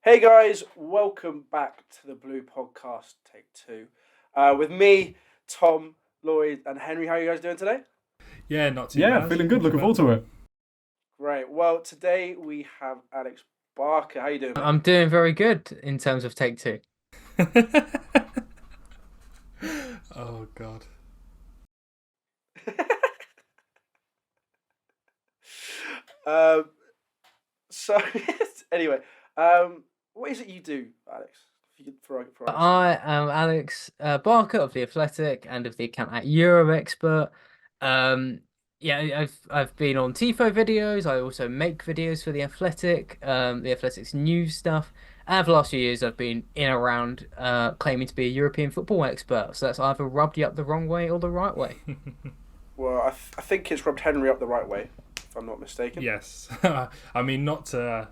Hey guys, welcome back to the Blue Podcast, take two. With me, Tom, Lloyd, and Henry. How are you guys doing today? Yeah, not too Yeah, bad. feeling good. Not too Looking bad. forward to it. Great. Well, today we have Alex Barker. How you doing, mate? I'm doing very good in terms of take two. Oh God. um, so anyway, what is it you do, Alex? If you could throw us in. I am Alex Barker of The Athletic and of the account at EuroExpert. Um, yeah, I've been on TIFO videos. I also make videos for The Athletic, The Athletic's news stuff. And for the last few years, I've been in and around claiming to be a European football expert. So that's either rubbed you up the wrong way or the right way. Well, I think it's rubbed Henry up the right way, if I'm not mistaken. Yes. I mean, not to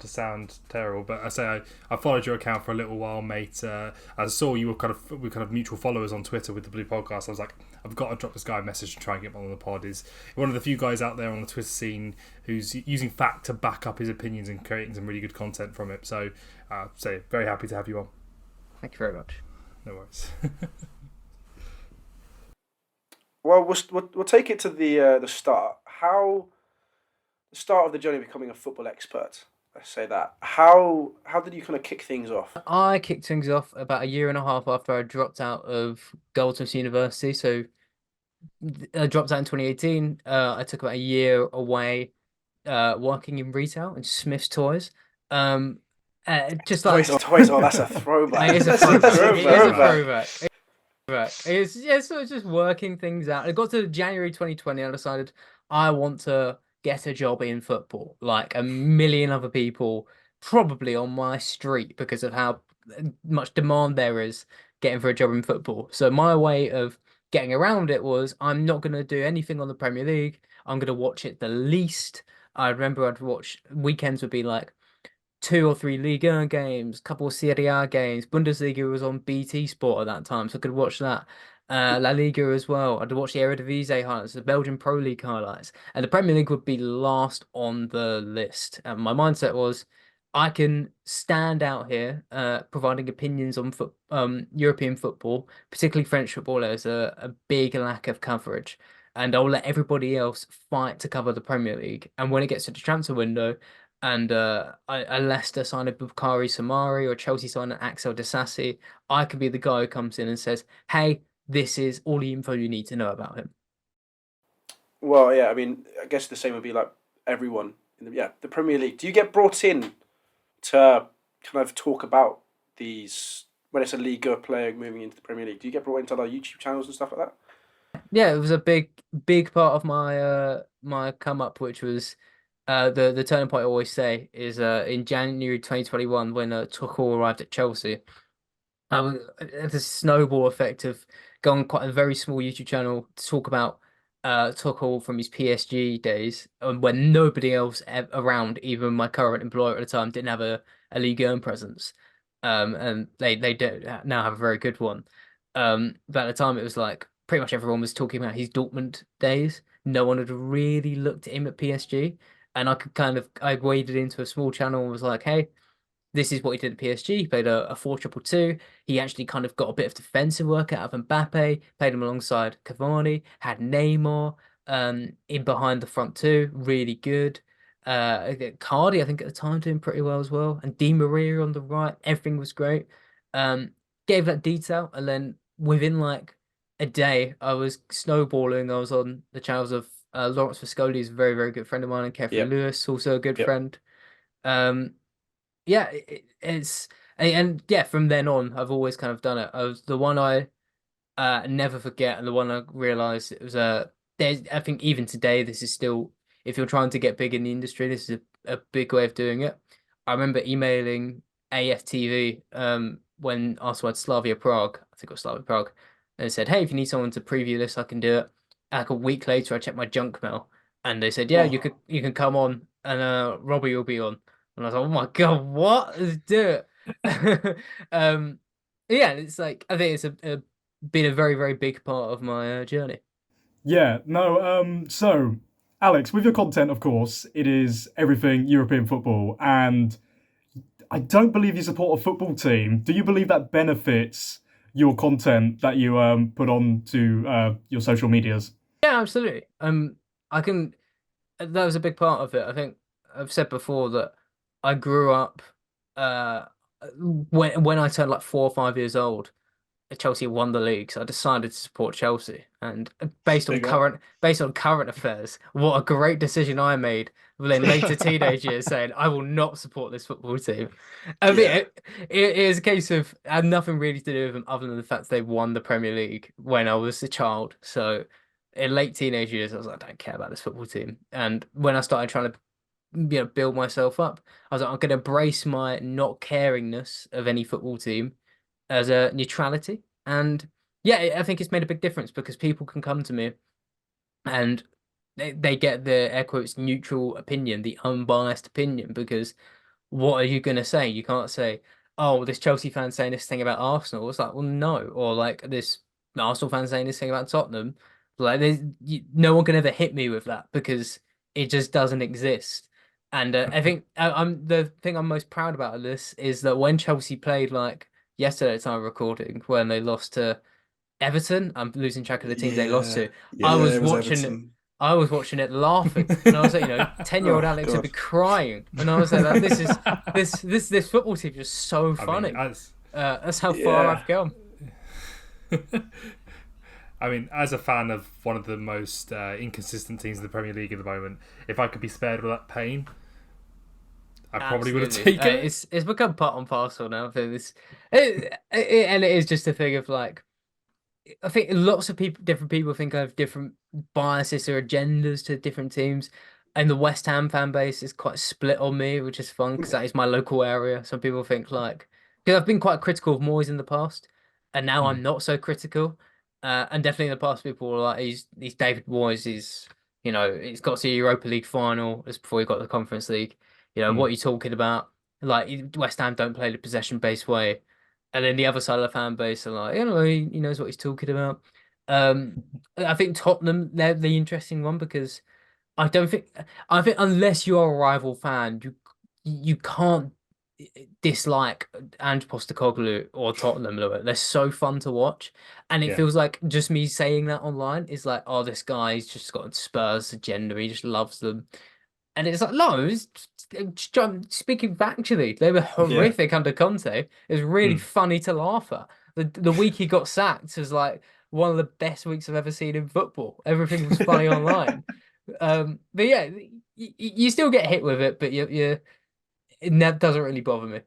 sound terrible, but I followed your account for a little while, mate. I saw you were kind of mutual followers on Twitter with the Blue Podcast. I was like, I've got to drop this guy a message to try and get him on the pod. Is one of the few guys out there on the Twitter scene who's using fact to back up his opinions and creating some really good content from it. So very happy to have you on. Thank you very much. No worries. Well, we'll take it to the start. The start of the journey of becoming a football expert. Let's say that. How did you kind of kick things off? I kicked things off about a year and a half after I dropped out of Goldsmiths University. So I dropped out in 2018. I took about a year away working in retail in Smith's Toys. Um, just like Toys. Oh, that's a throwback. it is a That's a throwback. It is a throwback. throwback. Right. So it's just working things out. It got to January 2020. I decided I want to get a job in football, like a million other people, probably on my street because of how much demand there is getting for a job in football. So my way of getting around it was I'm not going to do anything on the Premier League. I'm going to watch it the least. I remember I'd watch weekends would be like two or three Liga games, couple of Serie A games. Bundesliga was on BT Sport at that time, so I could watch that. La Liga as well. I'd watch the Eredivisie highlights, the Belgian Pro League highlights, and the Premier League would be last on the list. And my mindset was, I can stand out here, providing opinions on European football, particularly French football. There's a big lack of coverage, and I'll let everybody else fight to cover the Premier League. And when it gets to the transfer window, and a Leicester sign a Bukhari Samari or Chelsea sign an Axel Disasi, I could be the guy who comes in and says, "Hey, this is all the info you need to know about him." Well, yeah. I mean, I guess the same would be like everyone in the Premier League. Do you get brought in to kind of talk about these when it's a Liga player moving into the Premier League? Do you get brought into like YouTube channels and stuff like that? Yeah, it was a big part of my come up, which was the turning point I always say is in January 2021 when Tuchel arrived at Chelsea. The snowball effect of going quite a very small YouTube channel to talk about Tuchel from his PSG days, when nobody else around, even my current employer at the time, didn't have a Ligue 1 presence. And they do now have a very good one. But at the time, it was like pretty much everyone was talking about his Dortmund days. No one had really looked at him at PSG, and I waded into a small channel and was like, hey, this is what he did at PSG. He played a 4-2-2. He actually kind of got a bit of defensive work out of Mbappe, played him alongside Cavani, had Neymar in behind the front two, really good. Cardi, I think at the time, doing pretty well as well. And Di Maria on the right, everything was great. Um, Gave that detail, and then within like a day, I was snowballing. I was on the channels of Lawrence Viscoli, who's a very, very good friend of mine, and Kevin Yep. Lewis, also a good Yep. friend. Um, yeah, it's and yeah, from then on, I've always kind of done it. I was the one I never forget, and the one I realized it was there's I think even today this is still, if you're trying to get big in the industry, this is a big way of doing it. I remember emailing AFTV when asked about Slavia Prague, I think it was Slavia Prague, and they said, hey, if you need someone to preview this, I can do it. Like a week later, I checked my junk mail, and they said, yeah, Oh, you can come on, and Robbie will be on. And I was like, oh my God, what? Let's do it. Um, yeah, it's like, I think it's been a very, very big part of my journey. Yeah, no, so, Alex, with your content, of course, it is everything European football. And I don't believe you support a football team. Do you believe that benefits your content that you put on to your social medias? Yeah, absolutely. I can. That was a big part of it. I think I've said before that I grew up uh when I turned like 4 or 5 years old. Chelsea won the league, so I decided to support Chelsea. And Big up. based on current affairs, what a great decision I made. Well, in later teenage years, saying I will not support this football team. I mean, Yeah. it is a case of had nothing really to do with them other than the fact they won the Premier League when I was a child. So in late teenage years, I was like, I don't care about this football team. And when I started trying to build myself up, I was like, I'm going to embrace my not caringness of any football team as a neutrality. And yeah, I think it's made a big difference because people can come to me and they get the air quotes neutral opinion, the unbiased opinion, because what are you gonna say? You can't say, oh, this Chelsea fan saying this thing about Arsenal. It's like, well, no. Or like this Arsenal fan saying this thing about Tottenham. Like, no one can ever hit me with that because it just doesn't exist. And I think I'm the thing I'm most proud about this is that when Chelsea played like yesterday at time of recording, when they lost to Everton, I'm losing track of the team they lost Yeah. to. I Yeah, was it was watching it. Everton. I was watching it laughing, and I was like, 10-year-old Oh Alex would be God. crying, and I was like, this football team is so I mean, funny. as That's how far Yeah. I've come. I mean, as a fan of one of the most inconsistent teams in the Premier League at the moment, if I could be spared all that pain, I probably would have Absolutely, taken it. it's become part and parcel now. I think and it is just a thing of like. I think lots of people, different people think I have different biases or agendas to different teams. And the West Ham fan base is quite split on me, which is fun because that is my local area. Some people think like, because I've been quite critical of Moyes in the past, and now Hmm. I'm not so critical. And definitely in the past, people were like, he's David Moyes, he's got to the Europa League final just before he got the Conference League. What Hmm. are you talking about? Like, West Ham don't play the possession-based way. And then the other side of the fan base are like, he knows what he's talking about. Um, I think Tottenham, they're the interesting one because I don't think I think unless you're a rival fan, you can't dislike Ange Postecoglou or Tottenham. They're so fun to watch, and it Yeah. feels like just me saying that online is like, oh, this guy's just got Spurs agenda. He just loves them. And it's like, no, speaking factually, they were Yeah. horrific under Conte. It was really Hmm. funny to laugh at. The week he got sacked was like one of the best weeks I've ever seen in football. Everything was funny online. But yeah, you still get hit with it, but that doesn't really bother me.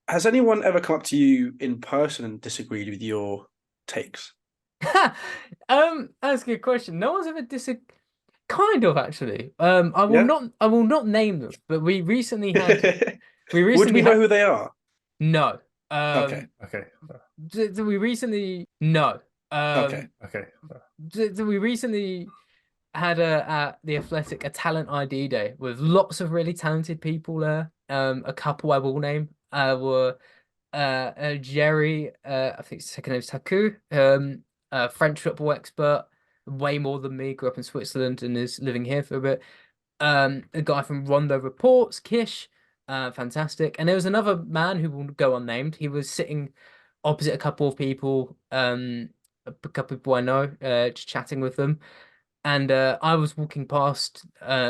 Has anyone ever come up to you in person and disagreed with your takes? That's a good question. No one's ever kind of actually. Yeah. I will not name them, but we Would recently we know had who they are? no. Okay. Okay. We recently no. Okay. Okay. We recently had at the Athletic a talent ID day with lots of really talented people there. A couple I will name were Jerry. I think his second name is Taku. A French football expert, way more than me. Grew up in Switzerland and is living here for a bit. A guy from Rondo Reports, Kish, fantastic. And there was another man who will go unnamed. He was sitting opposite a couple of people, a couple of people I know, just chatting with them. And I was walking past,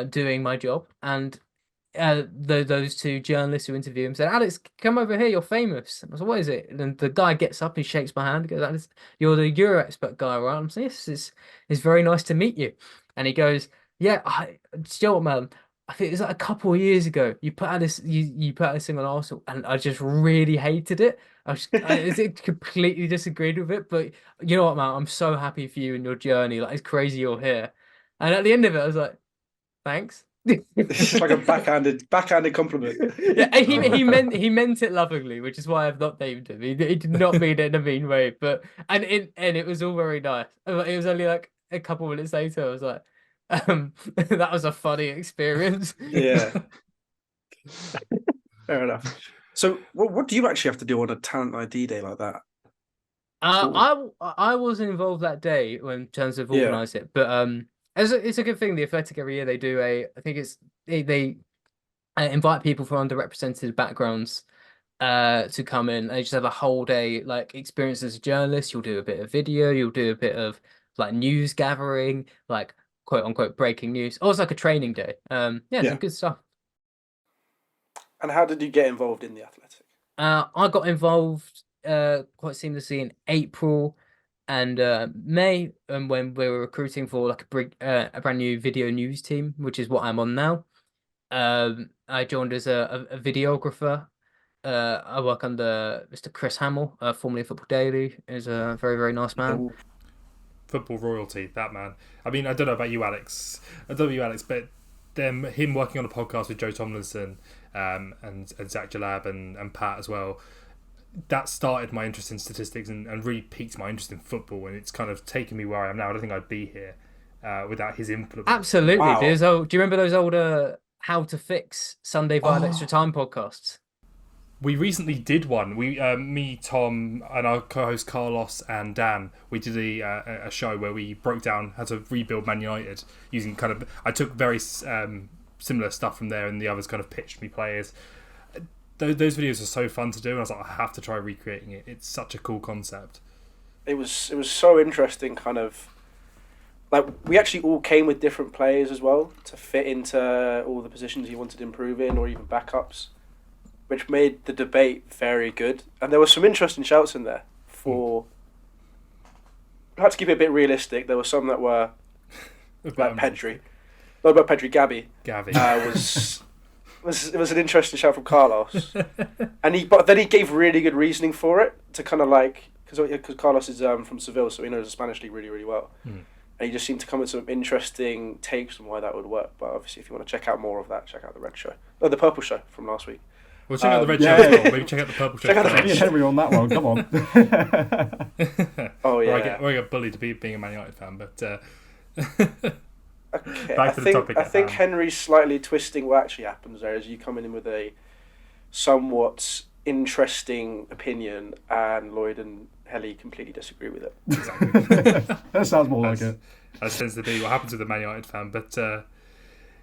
doing my job, and those two journalists who interview him said, "Alex, come over here. You're famous." I was like, "What is it?" And the guy gets up and shakes my hand. He goes, "Alex, you're the Euro expert guy, right?" I'm saying, "Yes, it's very nice to meet you." And he goes, "Yeah, still, man. I think it was like a couple of years ago. You put out this thing on Arsenal, and I just really hated it. I completely disagreed with it. But you know what, man? I'm so happy for you and your journey. Like it's crazy you're here." And at the end of it, I was like, "Thanks." It's like a backhanded compliment. Yeah, and Oh, he meant it lovingly, which is why I've not named him. He did not mean it in a mean way, but and it was all very nice. It was only like a couple minutes later, I was like, that was a funny experience. Yeah, fair enough. So, what do you actually have to do on a talent ID day like that? Cool. I wasn't involved that day in terms of Yeah. organize it, but it's a good thing. The Athletic every year they do I think it's they invite people from underrepresented backgrounds to come in, and you just have a whole day like experience as a journalist. You'll do a bit of video, you'll do a bit of like news gathering, like quote unquote breaking news. Oh, it's like a training day. Yeah, some good stuff. And how did you get involved in the Athletic? I got involved quite seamlessly in April and May, when we were recruiting for like a brand new video news team, which is what I'm on now. I joined as a videographer. I work under Mr. Chris Hamill, formerly of Football Daily. Is a very, very nice man. Football royalty, that man. I mean, I don't know about you, Alex. But him working on a podcast with Joe Tomlinson, and Zach Jalab and Pat as well. That started my interest in statistics and really piqued my interest in football, and it's kind of taken me where I am now. I don't think I'd be here without his influence. Absolutely. Wow. Do you remember those older How to Fix Sunday Via Extra Time podcasts? We recently did one. Me, Tom, and our co-host Carlos and Dan, we did a show where we broke down how to rebuild Man United using kind of... I took very similar stuff from there, and the others kind of pitched me players. Those videos are so fun to do, and I was like, I have to try recreating it. It's such a cool concept. It was so interesting, kind of... Like, we actually all came with different players as well to fit into all the positions you wanted to improve in, or even backups, which made the debate very good. And there were some interesting shouts in there for... I had to keep it a bit realistic. There were some that were like Pedri. Not about Pedri, Gabby. Was an interesting shout from Carlos. But then he gave really good reasoning for it, to kind of like... Because Carlos is from Seville, so he knows the Spanish league really, really well. And he just seemed to come with some interesting takes on why that would work. But obviously, if you want to check out more of that, check out the Red Show. No, the Purple Show from last week. Well, check out the Red Show as well. Maybe check out the Purple Show. Check out the Henry on that one. Come on. Oh, yeah. I get bullied to being a Man United fan, but... Okay, back to the topic. I think Henry's slightly twisting what actually happens there, is you coming in with a somewhat interesting opinion, and Lloyd and Helly completely disagree with it. Exactly. That sounds more like it. That tends to be what happens with a Man United fan. But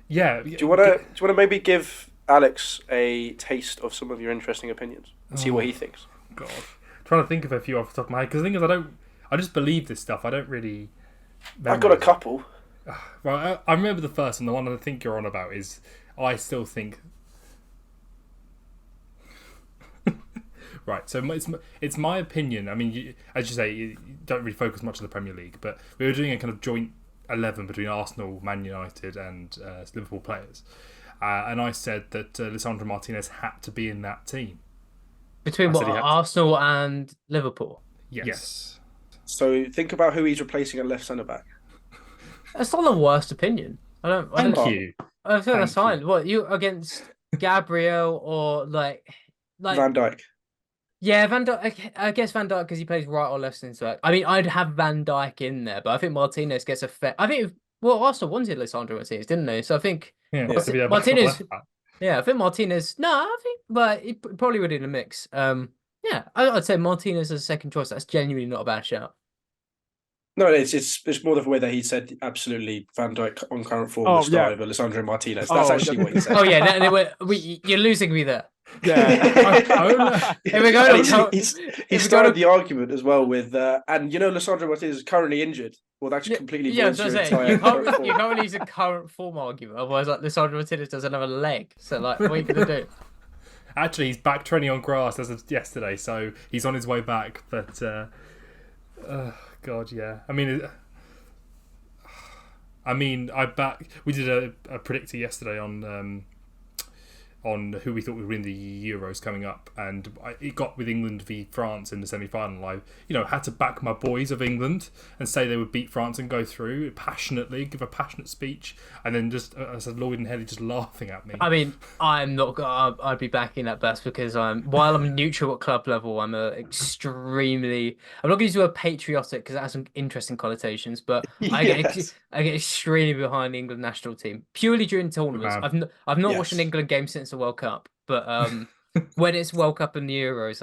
yeah, do you want to maybe give Alex a taste of some of your interesting opinions and see what he thinks? God, I'm trying to think of a few off the top of my head, because the thing is, I just believe this stuff. I don't really. I've got a couple. Well, I remember the first one. The one I think you're on about is I still think. Right, so it's my opinion. I mean, as you say, you don't really focus much on the Premier League, but we were doing a kind of joint 11 between Arsenal, Man United, and Liverpool players, and I said that Lisandro Martinez had to be in that team. Between Arsenal and Liverpool? Yes. So think about who he's replacing at left centre back. That's not the worst opinion. Thank you. I think that's fine. What, you against Gabriel or like Van Dijk? Yeah, Van Dijk. I guess Van Dijk, because he plays right or left centre back. I mean, I'd have Van Dijk in there, but I think Martinez gets a fair. I think Arsenal wanted Lisandro Martinez, didn't they? So I think Martinez. Yeah, I think Martinez. No, I think, but he probably would in a mix. Yeah, I'd say Martinez as a second choice. That's genuinely not a bad shout. No, it's more the way that he said absolutely Van Dijk on current form will start over Lisandro Martinez. That's actually what he said. Oh yeah, you're losing me there. Yeah. He started the argument as well with and Lisandro Martinez is currently injured. Well, that's completely you can't use a current form argument. Otherwise, like Lisandro Martinez doesn't have a leg. So like, what are you gonna do? Actually, he's back training on grass as of yesterday, so he's on his way back. But God, yeah. I mean, we did a predictor yesterday on who we thought would win the Euros coming up, and it got with England v France in the semi-final. I had to back my boys of England and say they would beat France and go through passionately, give a passionate speech, and then just I said Lloyd and Helly just laughing at me. I mean, I'm not. I'd be backing that best because while I'm neutral at club level, I'm extremely. I'm not going to do a patriotic because that has some interesting connotations, but I get extremely behind the England national team purely during tournaments. I've not watched an England game since the World Cup, but when it's World Cup and the Euros,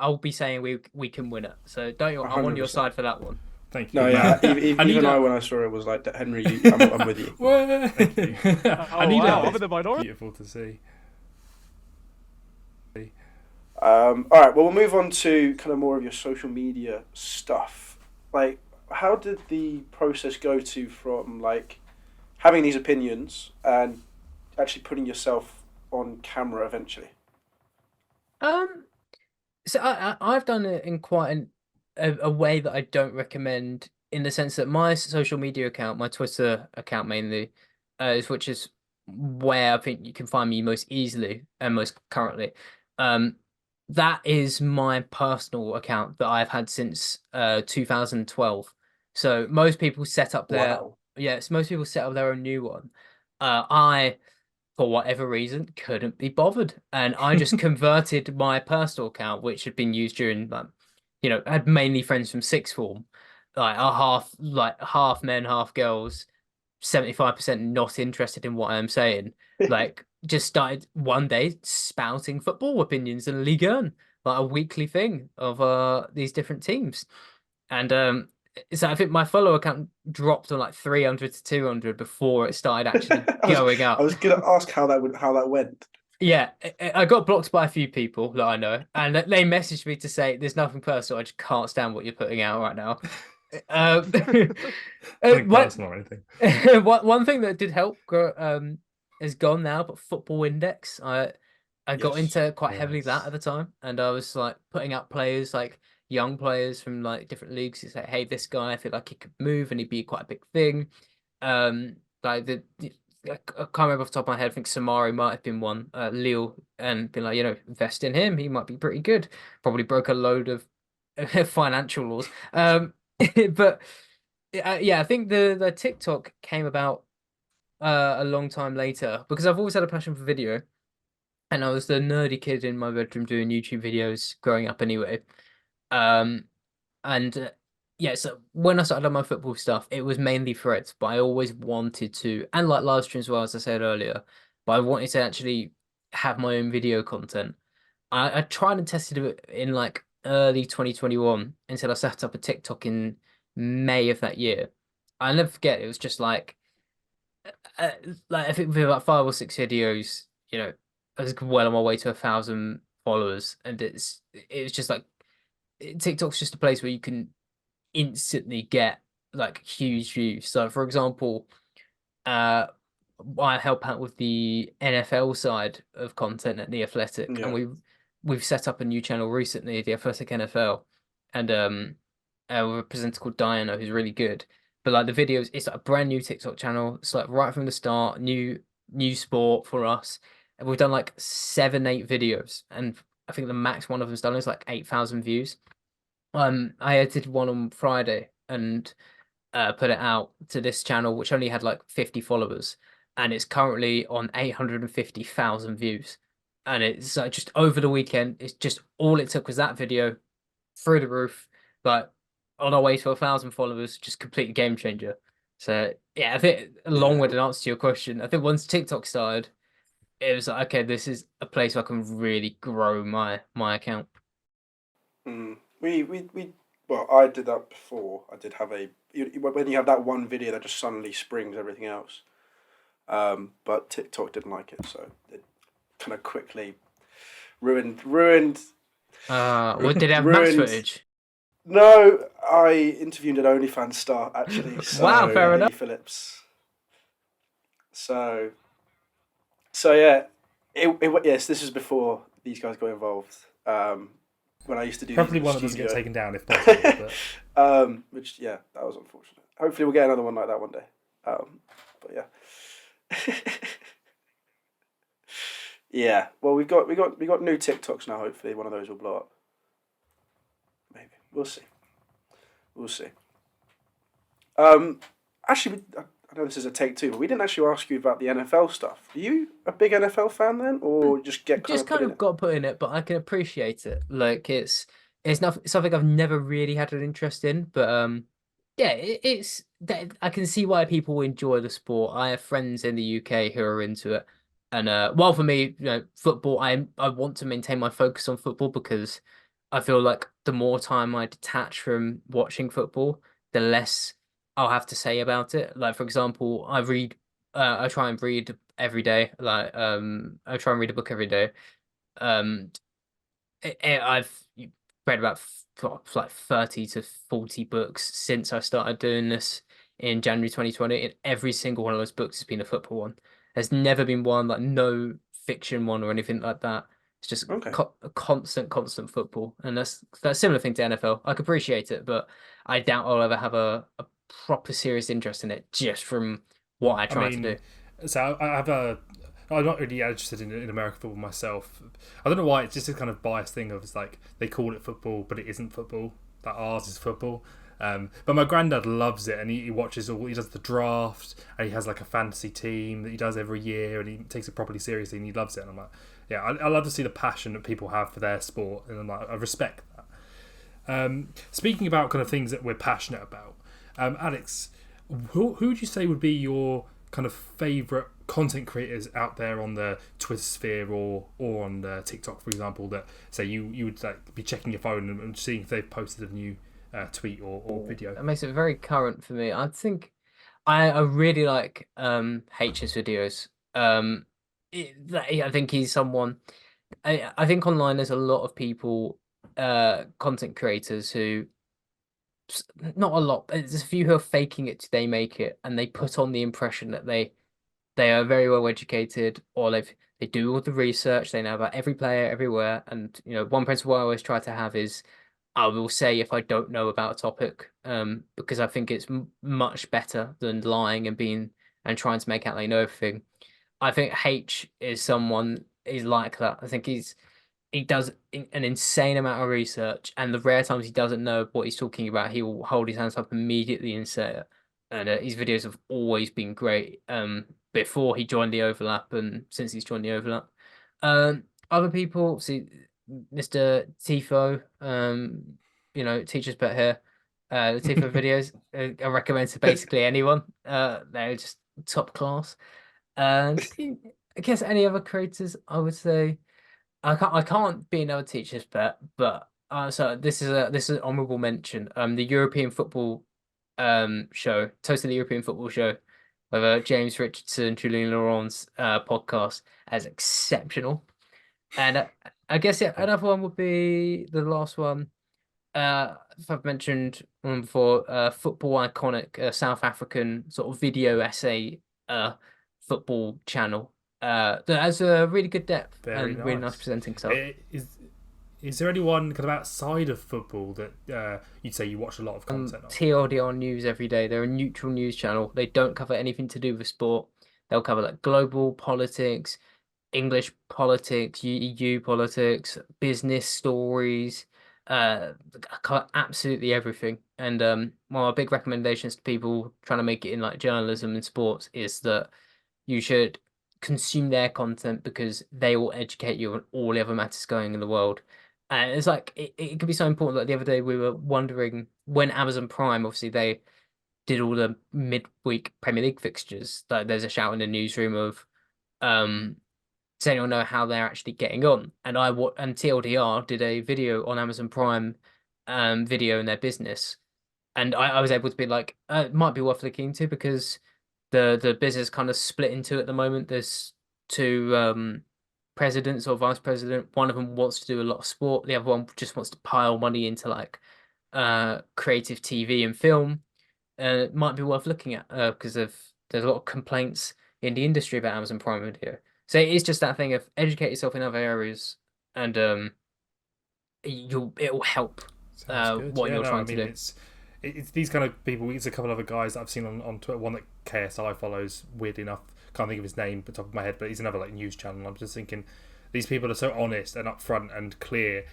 I'll be saying we can win it. So I'm on your side for that one. Thank you. No, good yeah. man. I need Even I, a- when I saw it, was like, Henry, I'm with you. Thank you. I need wow, a- I'm in the minority. Beautiful to see. All right. Well, we'll move on to kind of more of your social media stuff. Like, how did the process go to from like having these opinions and actually putting yourself on camera eventually? Um, so I've done it in quite a way that I don't recommend, in the sense that my social media account, my Twitter account mainly, which is where I think you can find me most easily and most currently. Um, that is my personal account that I've had since 2012. So most people set up their Wow. yes, most people set up their own new one. I, for whatever reason, couldn't be bothered, and I just converted my personal account, which had been used during like, I had mainly friends from sixth form, like half men, half girls, 75% not interested in what I'm saying. Like, just started one day spouting football opinions in Ligue 1, like a weekly thing of these different teams. And so I think my follower count dropped on like 300 to 200 before it started actually I was going I up. was gonna ask how that went. Yeah, I got blocked by a few people that I know, and they messaged me to say there's nothing personal. I just can't stand what you're putting out right now. Um, Nothing what personal or anything. one thing that did help is gone now, but Football Index. I got Yes. into quite heavily that Yes. at the time, and I was like putting out players, like young players from like different leagues. It's like, hey, this guy, I feel like he could move and he'd be quite a big thing. Like I can't remember off the top of my head. I think Samari might have been one, Lille, and been like, invest in him. He might be pretty good. Probably broke a load of financial laws. But yeah, I think the TikTok came about a long time later, because I've always had a passion for video, and I was the nerdy kid in my bedroom doing YouTube videos growing up anyway. Um, and yeah, so when I started on my football stuff, it was mainly threads, but I always wanted to, and like live streams as well, as I said earlier, but I wanted to actually have my own video content. I tried and tested it in like early 2021 until I set up a TikTok in May of that year. I'll never forget, it was just uh, like I think with about 5 or 6 videos, I was well on my way to 1,000 followers, and it's just like TikTok's just a place where you can instantly get like huge views. So for example, uh I help out with the NFL side of content at The Athletic, and Yeah. we've set up a new channel recently, The Athletic NFL, and with a presenter called Diana who's really good. But like the videos, it's like a brand new TikTok channel. It's like right from the start, new sport for us. And we've done like 7, 8 videos, and I think the max one of them's done is like 8,000 views. I edited one on Friday and put it out to this channel, which only had like 50 followers, and it's currently on 850,000 views. And it's just over the weekend, it's just all it took was that video through the roof, but on our way to 1,000 followers, just complete game changer. So yeah, I think a Yeah. long-winded answer to your question. I think once TikTok started, it was like, okay, this is a place where I can really grow my account. Mm. We well, I did that before. I did have when you have that one video that just suddenly springs everything else. But TikTok didn't like it, so it kind of quickly ruined. What did it have match Ruined. footage? No, I interviewed an OnlyFans star actually. So Wow, fair enough. Lily Phillips. So yeah, yes, this is before these guys got involved. When I used to do Probably the one that doesn't get studio. taken down if possible. But Which yeah, that was unfortunate. Hopefully we'll get another one like that one day. But yeah. Yeah. Well, we got new TikToks now. Hopefully one of those will blow up. Maybe we'll see. We'll see. Actually, I know this is a take two, but we didn't actually ask you about the NFL stuff. Are you a big NFL fan then, or just get Just put kind in of it? got put in it, but I can appreciate it. Like it's not something I've never really had an interest in, but yeah, it's that I can see why people enjoy the sport. I have friends in the UK who are into it, and while for me, football, I want to maintain my focus on football, because I feel like the more time I detach from watching football, the less I'll have to say about it. Like, for example, I try and read every day. Like, I try and read a book every day. Um, I've read about like 30 to 40 books since I started doing this in January 2020, and every single one of those books has been a football one. There's never been one, like, no fiction one or anything like that. It's just Okay. a constant football, and that's a similar thing to NFL. I could appreciate it, but I doubt I'll ever have a proper serious interest in it just from what I I try to do. mean, so I have a. I'm not really interested in American football myself. I don't know why. It's just a kind of biased thing of it's like they call it football, but it isn't football. That ours is football. But my granddad loves it, and he watches all. He does the draft, and he has like a fantasy team that he does every year, and he takes it properly seriously, and he loves it. And I'm like, yeah, I love to see the passion that people have for their sport, and I'm like, I respect that. Speaking about kind of things that we're passionate about, Alex, who would you say would be your kind of favourite content creators out there on the Twitter sphere or on TikTok, for example, that say you would like be checking your phone and seeing if they've posted a new tweet or video? That makes it very current for me. I think I really like H's videos. I think he's someone. I think online there's a lot of people, content creators who, not a lot, but there's a few who are faking it till they make it, and they put on the impression that they are very well educated, or they do all the research, they know about every player everywhere. And one principle I always try to have is I will say if I don't know about a topic, because I think it's much better than lying and trying to make out they know everything. I think H is someone is like that. I think he does an insane amount of research, and the rare times he doesn't know what he's talking about, he will hold his hands up immediately and say it. And his videos have always been great. Before he joined the Overlap and since he's joined the Overlap. Other people, see, Mr. Tifo, teachers pet here. The Tifo videos, I recommend to basically anyone. They're just top class. And I guess any other creators, I would say. I can't be another teacher's pet, but so this is an honorable mention. The European football show, Totally European Football Show, with James Richardson, Julian Laurent's podcast, as exceptional. And I guess, yeah, another one would be the last one. If I've mentioned one before, Football Iconic, South African sort of video essay football channel. That has a really good depth Very and really nice nice. presenting stuff. Is there anyone kind of outside of football that you'd say you watch a lot of content of? TLDR News every day. They're a neutral news channel. They don't cover anything to do with sport. They'll cover like global politics, English politics, EU politics, business stories, cover absolutely everything. And one of my big recommendations to people trying to make it in like journalism and sports is that you should consume their content because they will educate you on all the other matters going in the world. And it's like it could be so important. Like the other day, we were wondering when Amazon Prime, obviously they did all the midweek Premier League fixtures. Like there's a shout in the newsroom of, does anyone know how they're actually getting on? And TLDR did a video on Amazon Prime, video in their business, and I was able to be like, it might be worth looking into because the business kind of split into at the moment. There's two presidents or vice president. One of them wants to do a lot of sport. The other one just wants to pile money into like creative TV and film. It might be worth looking at because there's a lot of complaints in the industry about Amazon Prime Video. So it is just that thing of educate yourself in other areas, and it will help Sounds good. what Yeah, you're no, I trying to mean do. it's these kind of people. It's a couple of other guys that I've seen on Twitter. One that KSI follows, weirdly enough, can't think of his name at the top of my head, but he's another like news channel. I'm just thinking these people are so honest and upfront and clear.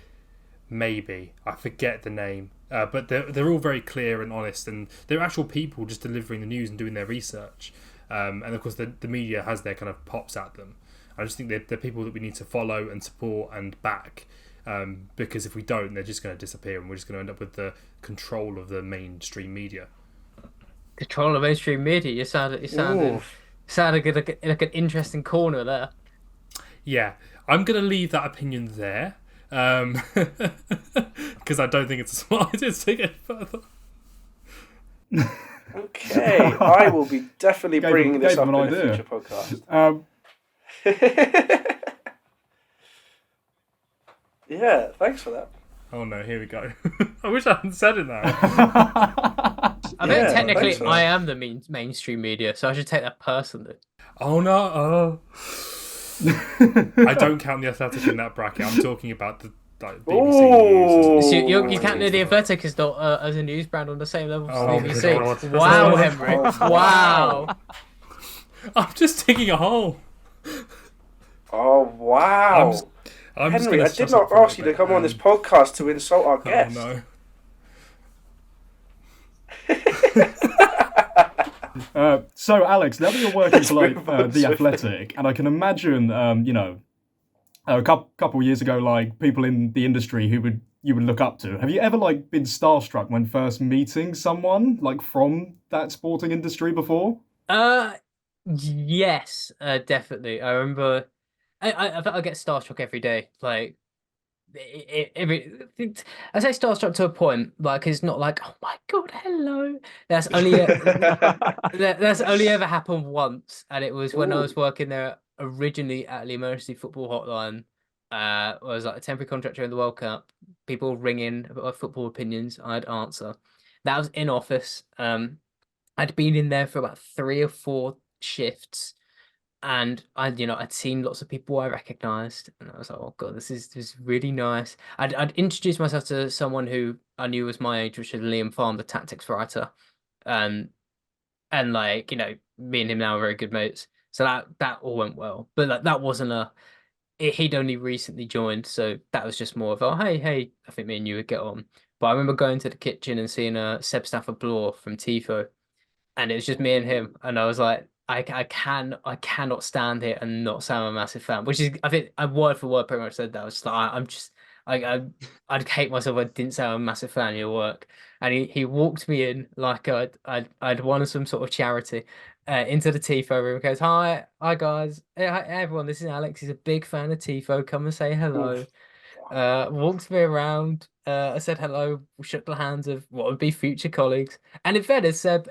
Maybe I forget the name, but they're all very clear and honest, and they're actual people just delivering the news and doing their research. And of course, the media has their kind of pops at them. I just think they're people that we need to follow and support and back, because if we don't, they're just going to disappear, and we're just going to end up with the control of the mainstream media. Control of mainstream media. You sounded like an interesting corner there. Yeah, I'm going to leave that opinion there, because I don't think it's a smart idea to take it further. Okay, I will be definitely bringing this up in a future podcast. Yeah, thanks for that. Oh no, here we go. I wish I hadn't said it now. I think Yeah, technically thanks for that. I am the mainstream media, so I should take that personally. Oh no! I don't count the Athletic in that bracket. I'm talking about the BBC News. So Ooh. you can't do the Athletic as not as a news brand on the same level as Oh, the good BBC. God. Wow, Oh, Henry! wow. Wow! I'm just digging a hole. Oh wow, I'm just Henry! gonna I did shut not up for a ask you to little come on bit. this podcast to insult our guest. Oh So, Alex, now that you're working for move on The swiftly. Athletic, and I can imagine, a couple years ago, like people in the industry who you would look up to. Have you ever been starstruck when first meeting someone from that sporting industry before? Yes, definitely. I remember. I get starstruck every day. I say starstruck to a point, it's not like, oh my God, hello. That's only that's only ever happened once, and it was when I was working there originally at the Emergency Football Hotline. I was like a temporary contract during the World Cup. People ring about football opinions, I'd answer. That was in office. I'd been in there for about 3 or 4 shifts, and I'd seen lots of people I recognised, and I was like, oh God, this is really nice. I'd introduced myself to someone who I knew was my age, which is Liam Farm, the tactics writer, and me and him now are very good mates, so that all went well. But that wasn't he'd only recently joined, so that was just more of hey, I think me and you would get on. But I remember going to the kitchen and seeing Seb Stafford-Bloor from Tifo, and it was just me and him, and I was like, I cannot stand here and not say I'm a massive fan, which is, I think I word for word pretty much said that. I was just like, I'm just I'd hate myself if I didn't say I'm a massive fan of your work. And he walked me in like I'd won some sort of charity, into the Tifo room. He goes, hi guys, hi everyone, this is Alex. He's a big fan of Tifo. Come and say hello. Walked me around. I said hello. Shook the hands of what would be future colleagues. And in fairness, Seb,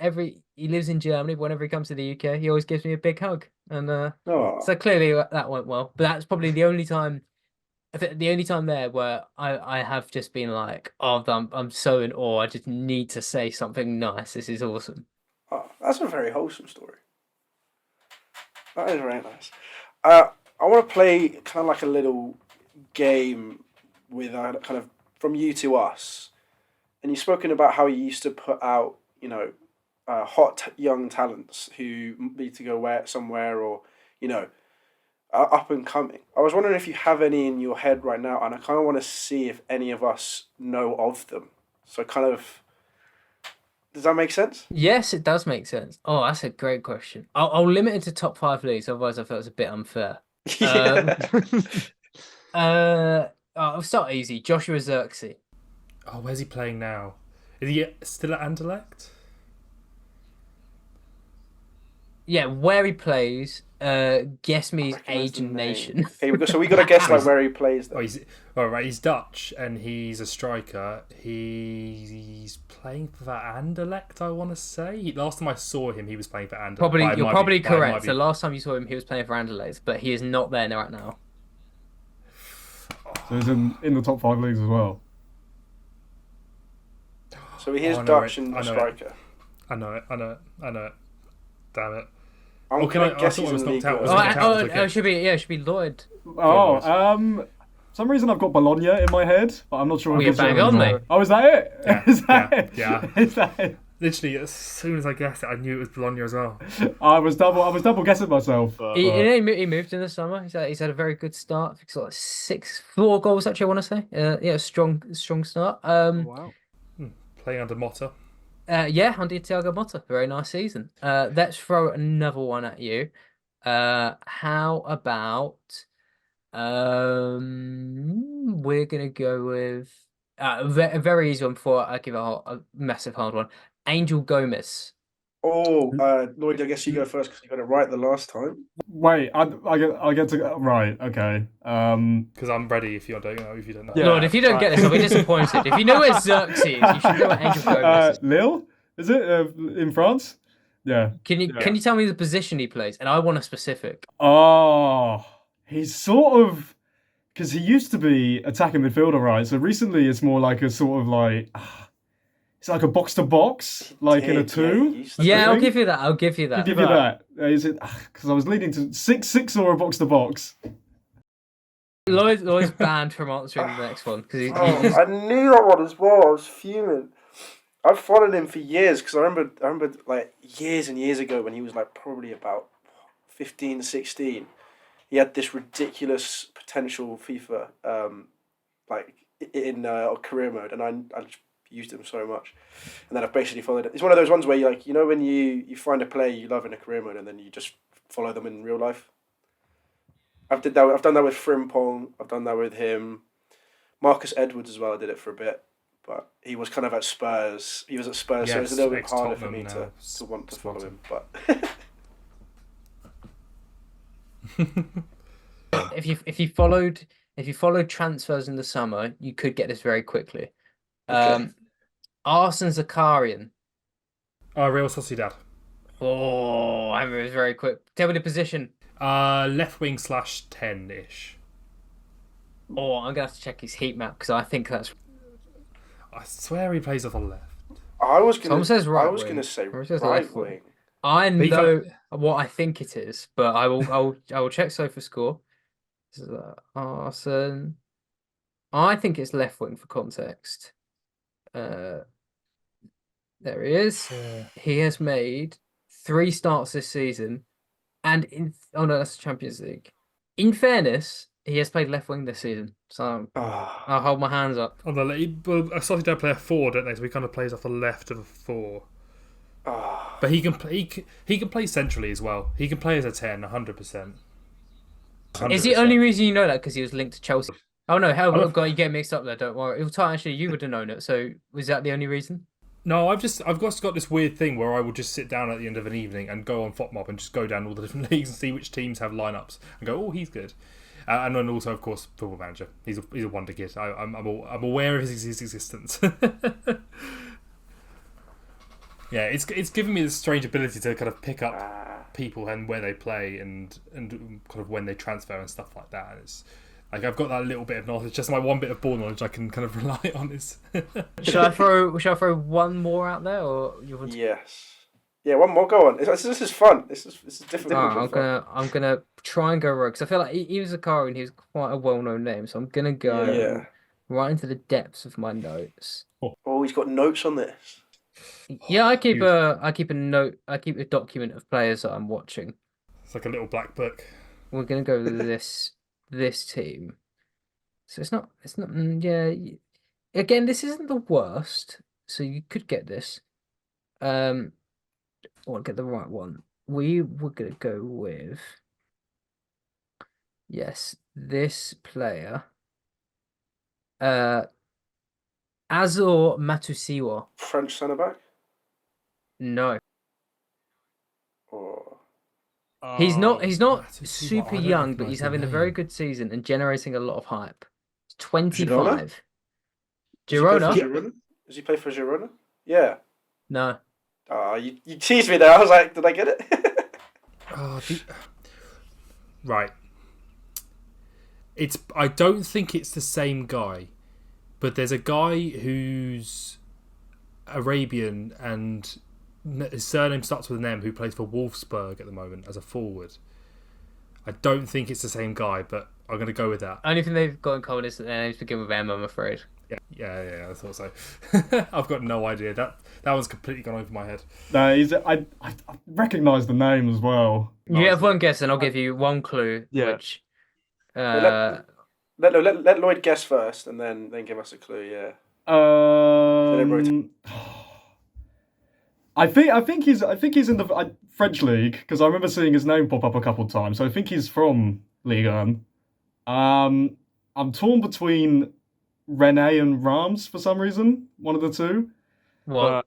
he lives in Germany. Whenever he comes to the UK, he always gives me a big hug. And Oh. so clearly that went well. But that's probably the only time. I think the only time there where I have just been like, oh, I'm so in awe. I just need to say something nice. This is awesome. Oh, that's a very wholesome story. That is very nice. I want to play kind of like a little game with kind of from you to us. And you've spoken about how you used to put out, hot young talents who need to go somewhere or, are up and coming. I was wondering if you have any in your head right now, and I kind of want to see if any of us know of them. So kind of, does that make sense? Yes, it does make sense. Oh, that's a great question. I'll limit it to top 5 leagues, otherwise I felt it was a bit unfair. I'll start easy. Joshua Xerxes. Oh, where's he playing now? Is he still at Anderlecht? Yeah, where he plays. Guess me his Recognise age the and name. nation. Okay, so we got to guess where he plays. Then. He's Dutch and he's a striker. He's playing for Anderlecht, I want to say. Last time I saw him, he was playing for Anderlecht. You're probably correct. The last time you saw him, he was playing for Anderlecht, but he is not there right now. So he's in the top 5 leagues as well. So he is Dutch and a striker. I know it. Damn it. I'm I guess thought he's I was in knocked League out. One. It should be Lloyd. Oh, for some reason I've got Bologna in my head, but I'm not sure if you're it's bang on, mate. Oh, is that it? Yeah, Is that it? yeah. Is that it? Literally, as soon as I guessed it, I knew it was Bologna as well. I was double guessing myself. He moved in the summer. He's had a very good start. He's got 4 goals actually, I want to say. Strong start. Wow. Playing under Motta. Under Thiago Motta. Very nice season. Let's throw another one at you. How about we're gonna go with a very easy one before I give a massive hard one. Angel Gomez. Oh, Lloyd, I guess you go first because you got it right the last time. Wait, I get to right. Okay. Because I'm ready if you don't know. Yeah. Lord, if you don't get this, I'll be disappointed. If you know where Xerxes is, you should know where Angel Gomez is. Lille. Is it in France? Yeah. Can you tell me the position he plays? And I want a specific. Oh, he's sort of because he used to be attacking midfielder, right? So recently it's more like a sort of like it's like a box to box, like in a two. Yeah, I'll think. give you that. I'll give you that. Give you that. Is it because I was leading to 6-6 or a box to box? Lloyd's banned from answering the next one because I knew that one as well. I was fuming. I've followed him for years because I remember like years and years ago when he was like probably about 15, 16. He had this ridiculous potential FIFA like in career mode, and I just used him so much, and then I've basically followed it. It's one of those ones where you like when you find a player you love in a career mode, and then you just follow them in real life. I've done that with Frimpong. I've done that with him. Marcus Edwards as well. I did it for a bit, but he was kind of at Spurs. He was at Spurs, so it's a little bit harder for me to want to follow him. But if you followed transfers in the summer, you could get this very quickly. Okay. Arsene Zakarian. Real Sociedad. Oh, I remember it was very quick. Tell me the position. Left wing /10-ish. Oh, I'm gonna have to check his heat map because I think that's. I swear he plays off the left. I was gonna say right wing. I know what I think it is, but I will check SofaScore. This is Arsene. I think it's left wing for context. There he is. Yeah. He has made 3 starts this season, and that's the Champions League. In fairness, he has played left wing this season, so I'll hold my hands up. A Sociedad player 4, don't they? So he kind of plays off the left of a 4. But he can play centrally as well. He can play as a 10, 100%. Is the only reason you know that because he was linked to Chelsea? Oh no, God, you get mixed up there. Don't worry. Actually, you would have known it. So was that the only reason? No, I've just got this weird thing where I will just sit down at the end of an evening and go on FOTMob and just go down all the different leagues and see which teams have lineups and go, oh, he's good. And then also, of course, Football Manager. He's a wonder kid. I'm aware of his existence. Yeah, it's given me this strange ability to kind of pick up people and where they play and kind of when they transfer and stuff like that. And it's like I've got that little bit of knowledge, just my one bit of ball knowledge I can kind of rely on. Shall I throw one more out there, or you want? Yes. Yeah, one more. Go on. This is fun. This is different. I'm gonna try and go rogue because I feel like he was a car and he was quite a well-known name, so I'm gonna go right into the depths of my notes. Oh, he's got notes on this. Yeah, I keep a document of players that I'm watching. It's like a little black book. We're gonna go with this team. So it's not yeah. Again, this isn't the worst, so you could get this. Or get the right one. We were gonna go with this player. Azor Matusiwa. French centre back. No. Or He's not Matusiwa, super I don't young, but recognise he's the having a name. very good season and generating a lot of hype. He's 25. Girona? Girona? Does he play for Girona? Yeah. No. You teased me there. I was like, did I get it? Right. I don't think it's the same guy, but there's a guy who's Arabian and his surname starts with an M who plays for Wolfsburg at the moment as a forward. I don't think it's the same guy, but I'm going to go with that. Only thing they've got in common is that their names begin with M, I'm afraid. Yeah, I thought so. I've got no idea. That one's completely gone over my head. No, I recognise the name as well. You have one guess, and I'll give you one clue. Yeah. Which, let Lloyd guess first, and then give us a clue. Yeah. I think he's in the French league because I remember seeing his name pop up a couple of times. So I think he's from Ligue 1. I'm torn between Rene and Rams for some reason. One of the two. Well,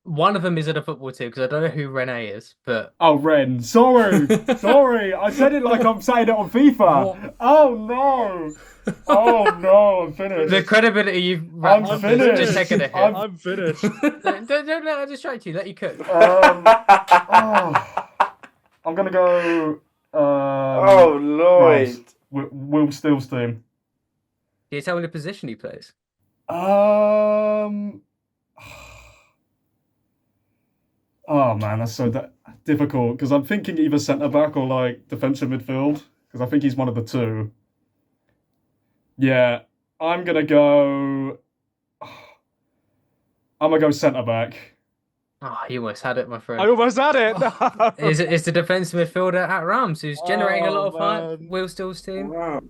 one of them is at a football team because I don't know who Rene is, but Oh, Ren. Sorry. I said it like I'm saying it on FIFA. What? Oh no. Oh no, I'm finished. the credibility you've racked up is finished. just taking a hit. I'm finished. Don't let her distract you. Let you cook. I'm gonna go. Oh, Lloyd. Will Steele's team. Can you tell me the position he plays? Oh man, that's so difficult because I'm thinking either centre back or like defensive midfield because I think he's one of the two. Yeah, I'm gonna go. I'm gonna go centre back. Oh, you almost had it, my friend. I almost had it. No. It's the defensive midfielder at Rams who's generating a lot of hype. Man. Will Steele's team. Wow.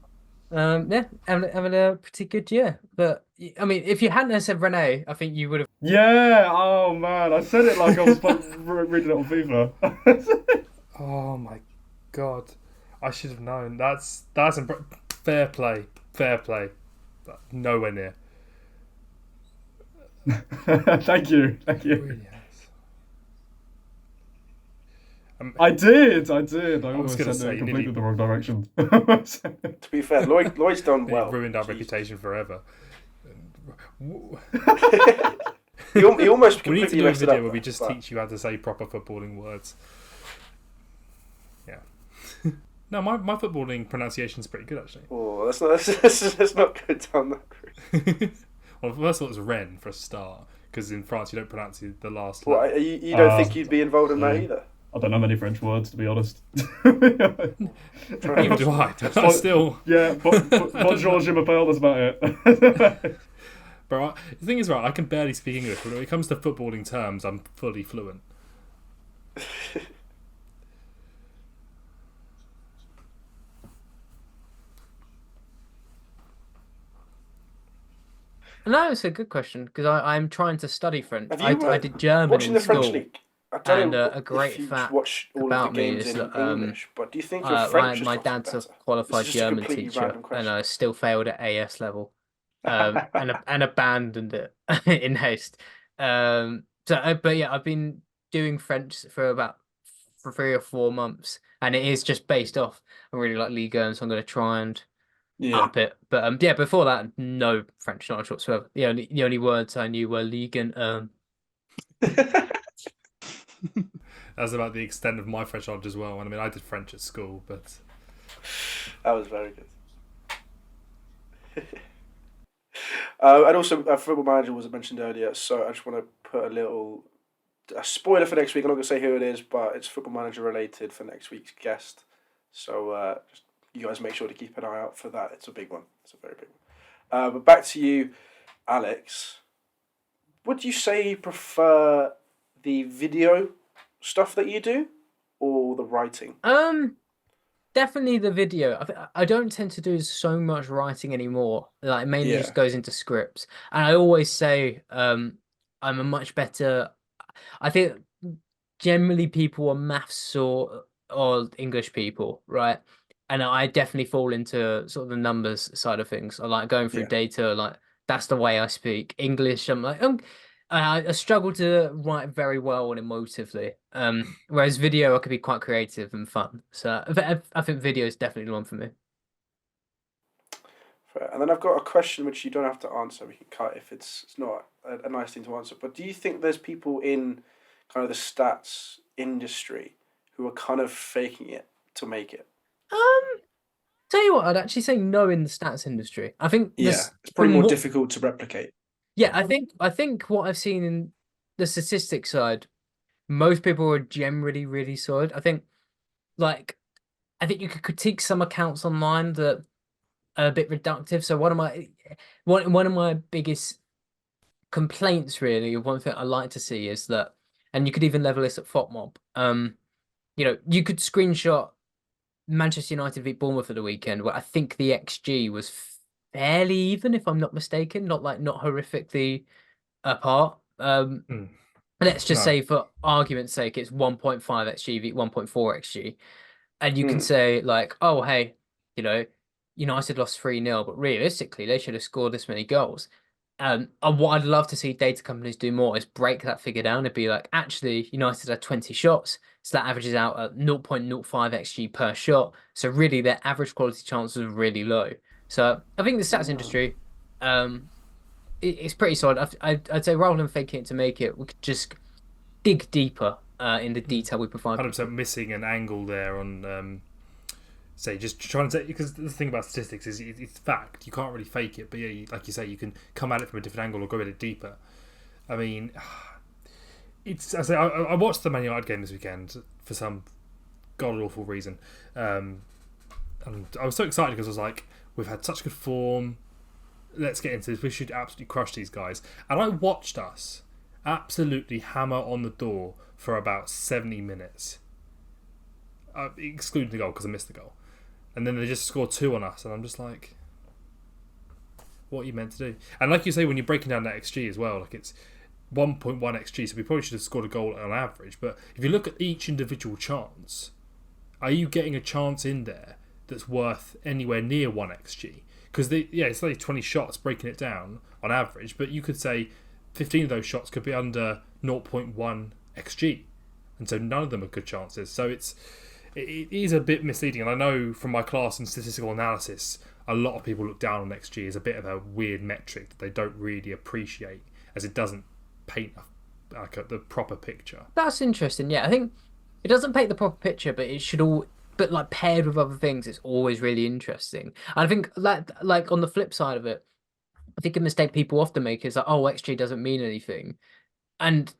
Yeah, having a pretty good year. But I mean, if you hadn't have said Rene, I think you would have. Yeah. Oh man, I said it like I was reading it on FIFA. Oh my god, I should have known. That's fair play. But nowhere near. Thank you. Really has. I did. I was almost gonna said say, it completely nearly- the wrong direction. To be fair, Lloyd's done It well. ruined our Jeez. reputation forever. He almost We need to completely do a messed it video up, where we just but- teach you how to say proper footballing words. Yeah. No, my footballing pronunciation is pretty good actually. Oh, let's not go down that route. Well, first of all, it's Ren for a start, because in France you don't pronounce the last What, letter. you don't think you'd be involved in that either? I don't know many French words, to be honest. Neither do I. I still. Yeah, bonjour, je m'appelle, that's about it. But the thing is, right, I can barely speak English, but when it comes to footballing terms, I'm fully fluent. No, it's a good question because I'm trying to study French. Have I you, did German watching in the French school. league? I don't And, know a great if you fact watch all of about the me games is in that, English, but do you think your French is my fucking dad's a better? qualified This is just a German completely teacher, random question. and I still failed at AS level, and abandoned it in haste. But yeah, I've been doing French for 3 or 4 months, and it is just based off. I really like Ligue 1, so I'm going to try and up it. But yeah, before that, no French knowledge whatsoever. The only words I knew were Ligue 1. That's about the extent of my French knowledge as well. I mean, I did French at school, but That was very good. And also, Football Manager was mentioned earlier, so I just want to put a spoiler for next week. I'm not going to say who it is, but it's Football Manager related for next week's guest. So just you guys make sure to keep an eye out for that. It's a big one. It's a very big one. But back to you, Alex. Would you say you prefer the video stuff that you do or the writing? Definitely the video. I don't tend to do so much writing anymore. Like, it mainly Yeah. just goes into scripts. And I always say, I'm a much better. I think generally people are maths or English people, right? And I definitely fall into sort of the numbers side of things. I like going through Yeah. data. Like, that's the way I speak English. I'm like, I struggle to write very well and emotively. Whereas video, I could be quite creative and fun. So I think video is definitely the one for me. Fair. And then I've got a question which you don't have to answer. We can cut if it's not a nice thing to answer. But do you think there's people in kind of the stats industry who are kind of faking it to make it? Tell you what, I'd actually say no in the stats industry. I think It's probably from more what- difficult to replicate. Yeah, I think what I've seen in the statistics side, most people are generally really solid. I think you could critique some accounts online that are a bit reductive. So one of my biggest complaints, really, one thing I like to see is that, and you could even level this at FOTMob. You could screenshot Manchester United beat Bournemouth at the weekend, where I think the XG was fairly even, if I'm not mistaken, not horrifically apart. Let's just say, for argument's sake, it's 1.5 XG beat 1.4 XG, and you can say like, oh hey, United lost 3-0, but realistically they should have scored this many goals. What I'd love to see data companies do more is break that figure down and be like, actually, United had 20 shots, so that averages out at 0.05 xG per shot. So really, their average quality chances are really low. So I think the stats industry, it's pretty solid. I'd say rather than faking it to make it, we could just dig deeper in the detail we provide 100% people. missing an angle there on say just trying to, because the thing about statistics is it's fact, you can't really fake it, but yeah, like you say, you can come at it from a different angle or go a bit deeper. I mean, I watched the Man United game this weekend for some god awful reason, and I was so excited because I was like, we've had such good form, let's get into this, we should absolutely crush these guys. And I watched us absolutely hammer on the door for about 70 minutes, excluding the goal because I missed the goal. And then they just scored 2 on us, and I'm just like, what are you meant to do? And like you say, when you're breaking down that XG as well, like it's 1.1 XG, so we probably should have scored a goal on average. But if you look at each individual chance, are you getting a chance in there that's worth anywhere near 1 XG? Because it's only 20 shots breaking it down on average, but you could say 15 of those shots could be under 0.1 XG, and so none of them are good chances. So it is a bit misleading, and I know from my class in statistical analysis, a lot of people look down on XG as a bit of a weird metric that they don't really appreciate, as it doesn't paint the proper picture. That's interesting. Yeah, I think it doesn't paint the proper picture, but it should all. But like paired with other things, it's always really interesting. And I think like on the flip side of it, I think a mistake people often make is like, oh, XG doesn't mean anything, and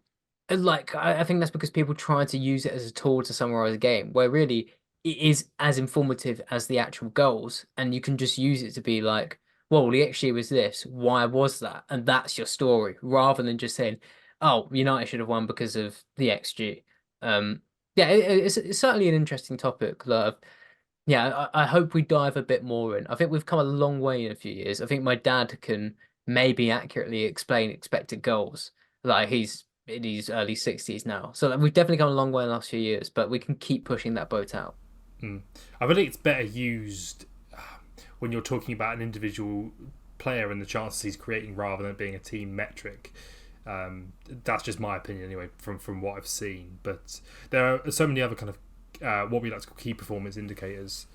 like I think that's because people try to use it as a tool to summarize a game, where really it is as informative as the actual goals, and you can just use it to be like, well, the XG was this, why was that, and that's your story, rather than just saying, oh, United should have won because of the XG. Yeah, it's certainly an interesting topic. Yeah, I hope we dive a bit more in. I think we've come a long way in a few years. I think my dad can maybe accurately explain expected goals. Like he's in his early 60s now. So like, we've definitely come a long way in the last few years, but we can keep pushing that boat out. I think it's better used when you're talking about an individual player and the chances he's creating rather than it being a team metric. That's just my opinion anyway from what I've seen. But there are so many other kind of what we like to call key performance indicators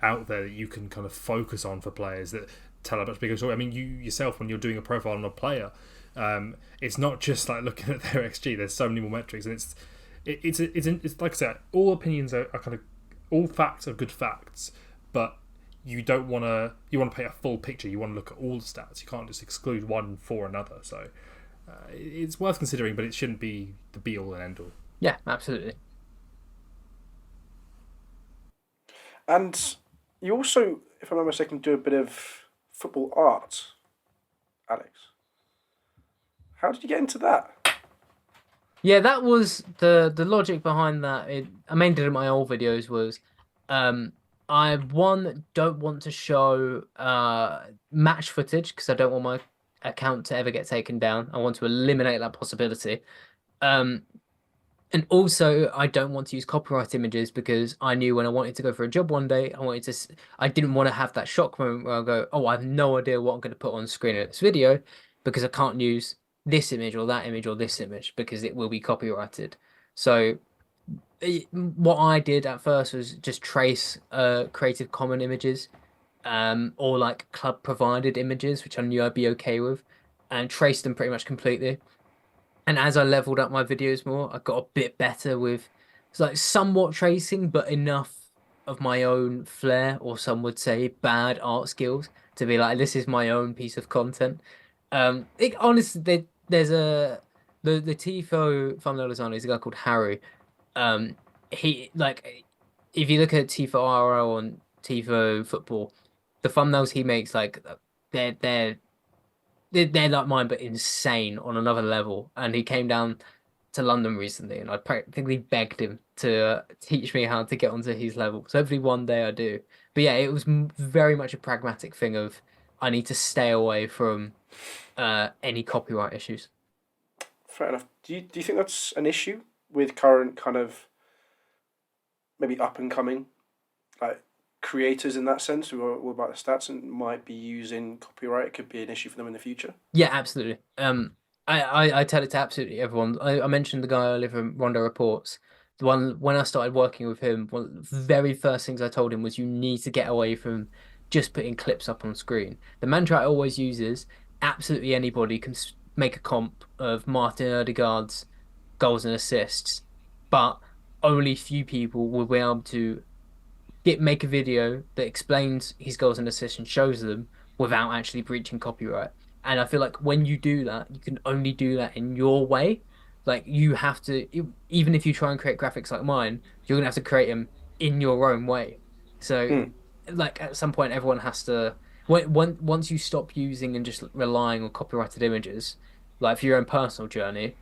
out there that you can kind of focus on for players that tell a much bigger story. I mean, you yourself, when you're doing a profile on a player, it's not just like looking at their XG. There's so many more metrics, and it's like I said, all opinions are kind of, all facts are good facts, but you want to paint a full picture. You want to look at all the stats. You can't just exclude one for another. So it's worth considering, but it shouldn't be the be all and end all. Yeah, absolutely. And you also, if I'm not mistaken, do a bit of football art, Alex. How did you get into that? Yeah, that was the logic behind that. I mainly did it in my old videos was, I don't want to show match footage because I don't want my account to ever get taken down. I want to eliminate that possibility. And also, I don't want to use copyright images because I knew when I wanted to go for a job one day, I didn't want to have that shock moment where I go, oh, I have no idea what I'm going to put on screen in this video because I can't use this image or that image or this image because it will be copyrighted. So what I did at first was just trace Creative Commons images, or like club provided images, which I knew I'd be okay with, and trace them pretty much completely. And as I leveled up my videos more, I got a bit better with it's like somewhat tracing, but enough of my own flair, or some would say bad art skills, to be like, this is my own piece of content. Honestly, there's the Tifo thumbnail designer is a guy called Harry. He like if you look at Tifo RL on Tifo football, the thumbnails he makes like they're they're they're like mine, but insane on another level. And he came down to London recently, and I practically begged him to teach me how to get onto his level. So hopefully one day I do. But yeah, it was very much a pragmatic thing of I need to stay away from any copyright issues. Fair enough. Do you think that's an issue with current kind of maybe up and coming like creators in that sense who are all about the stats and might be using copyright, it could be an issue for them in the future. Yeah, absolutely. I tell it to absolutely everyone. I mentioned the guy earlier from Rondo Reports. The one when I started working with him, one of the very first things I told him was you need to get away from just putting clips up on screen. The mantra I always use is absolutely anybody can make a comp of Martin Odegaard's goals and assists, but only few people will be able to make a video that explains his goals and assists and shows them without actually breaching copyright. And I feel like when you do that, you can only do that in your way. Like you have to, even if you try and create graphics like mine, you're gonna have to create them in your own way. So, like at some point, everyone has to. Once you stop using and just relying on copyrighted images, like for your own personal journey,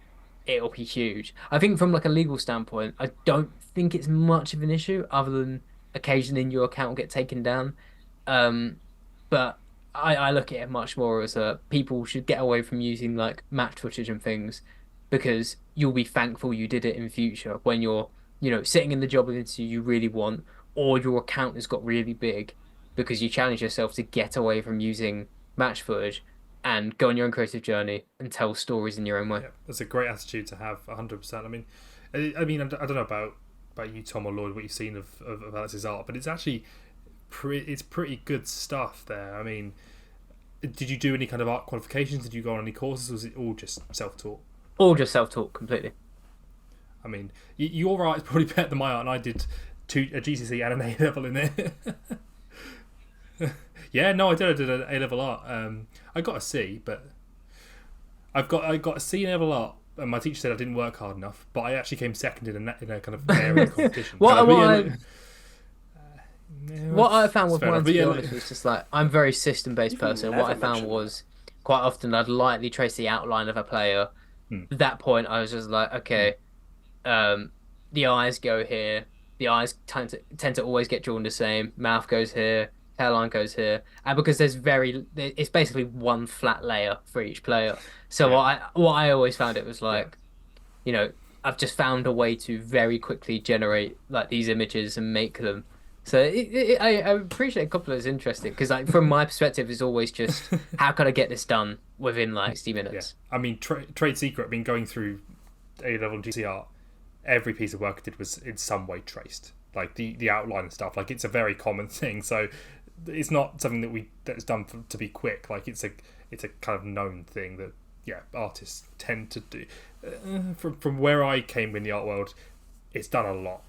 it'll be huge. I think from like a legal standpoint, I don't think it's much of an issue, other than occasionally your account will get taken down. But I look at it much more as people should get away from using like match footage and things, because you'll be thankful you did it in future when you're, sitting in the job interview you really want, or your account has got really big, because you challenge yourself to get away from using match footage and go on your own creative journey and tell stories in your own way. Yeah, that's a great attitude to have, 100%. I don't know about you, Tom or Lloyd, what you've seen of Alex's art, but it's actually it's pretty good stuff there. I mean, did you do any kind of art qualifications? Did you go on any courses? Or was it all just self-taught? All just self-taught completely. I mean, your art is probably better than my art, and I did a GCSE and an A level in it. Yeah, no, I did an A level art. I got a C, but I got a C in A level art, and my teacher said I didn't work hard enough. But I actually came second in a kind of area competition. What I found with mine, to be honest, was just like, I'm a very system-based person. What I found was quite often I'd lightly trace the outline of a player. At that point, I was just like, okay, the eyes go here. The eyes tend to always get drawn the same. Mouth goes here. Hairline goes here. And because it's basically one flat layer for each player. So what I always found, it was like, I've just found a way to very quickly generate like these images and make them. So I appreciate Coppola is interesting, because like from my perspective, it's always just how can I get this done within like 60 minutes. Yeah. I mean, trade secret. I mean, going through A level and GC art, every piece of work I did was in some way traced, like the outline and stuff. Like it's a very common thing. So it's not something that's done to be quick. Like it's a kind of known thing that artists tend to do. From where I came in the art world, it's done a lot.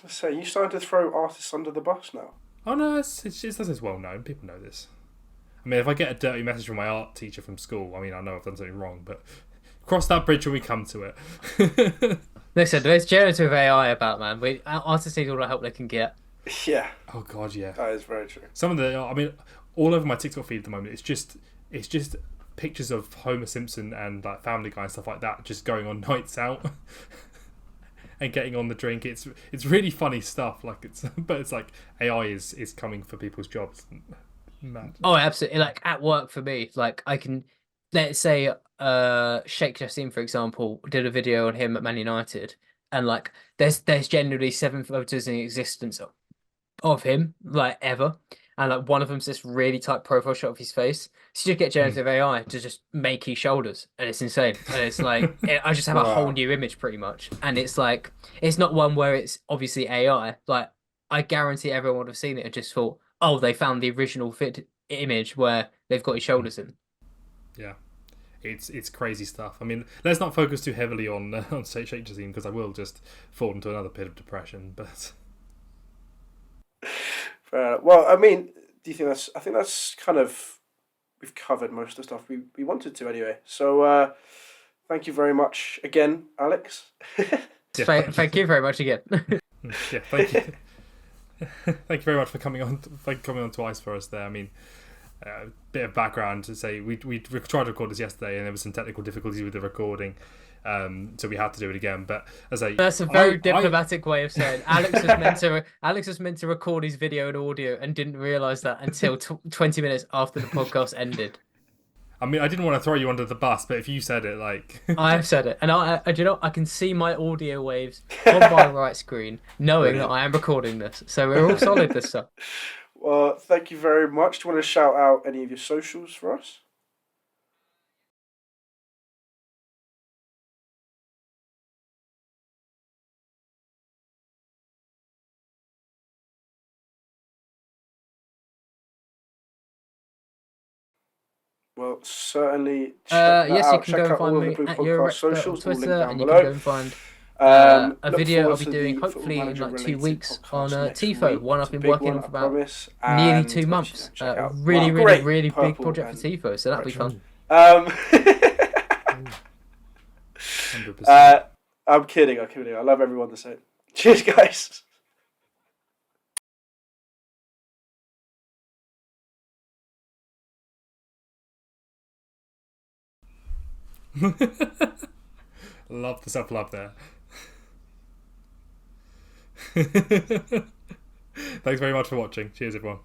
So you starting to throw artists under the bus now? Oh no, it's well known. People know this. I mean, if I get a dirty message from my art teacher from school, I mean, I know I've done something wrong, but cross that bridge when we come to it. Listen, there's generative AI about, man. Artists need all the help they can get. Yeah. Oh god, yeah. That is very true. Some of all over my TikTok feed at the moment, it's just pictures of Homer Simpson and like Family Guy and stuff like that, just going on nights out and getting on the drink. It's really funny stuff. Like but it's like AI is coming for people's jobs. Mad. Oh, absolutely. Like at work for me, like I can, let's say, Sheikh Jassim, for example, did a video on him at Man United, and like there's generally 7 photos in existence of him, like ever, and like one of them's this really tight profile shot of his face. So you just get generative AI to just make his shoulders, and it's insane. And it's like I just have a whole new image pretty much, and it's like it's not one where it's obviously AI. Like I guarantee everyone would have seen it and just thought, oh, they found the original fit image where they've got his shoulders in. Yeah. It's crazy stuff. I mean, let's not focus too heavily on Sheikh Jassim, because I will just fall into another pit of depression. But well, I mean, do you think that's? I think that's kind of, we've covered most of the stuff we wanted to anyway. So thank you very much again, Alex. Thank you very much again. Yeah, thank you. Thank you very much for coming on twice for us there. I mean, a bit of background to say, we tried to record this yesterday and there were some technical difficulties with the recording, so we had to do it again. But as that's a very diplomatic way of saying Alex was meant to record his video and audio and didn't realise that until 20 minutes after the podcast ended. I mean, I didn't want to throw you under the bus, but if you said it, like, I've said it, and do you know, I can see my audio waves on my right screen, knowing that Brilliant. I am recording this. So we're all solid this time. Well, thank you very much. Do you want to shout out any of your socials for us? Well, certainly check that Yes, you out. can go Check and out all find of the me Blue at Podcast Eurexpert on socials, all linked Twitter, down and you can go below. and find a Look video forward I'll be to doing the Football hopefully in Manager like 2 related weeks on podcast next TIFO, week. one I've It's a been big working one, on I for about promise. nearly And 2 obviously, months. check out Really, wow, really, great really big purple project for and TIFO, so that'll be fun. 100%. I'm kidding. I love everyone the same. Cheers, guys. Love the self-love there. Thanks very much for watching. Cheers, everyone.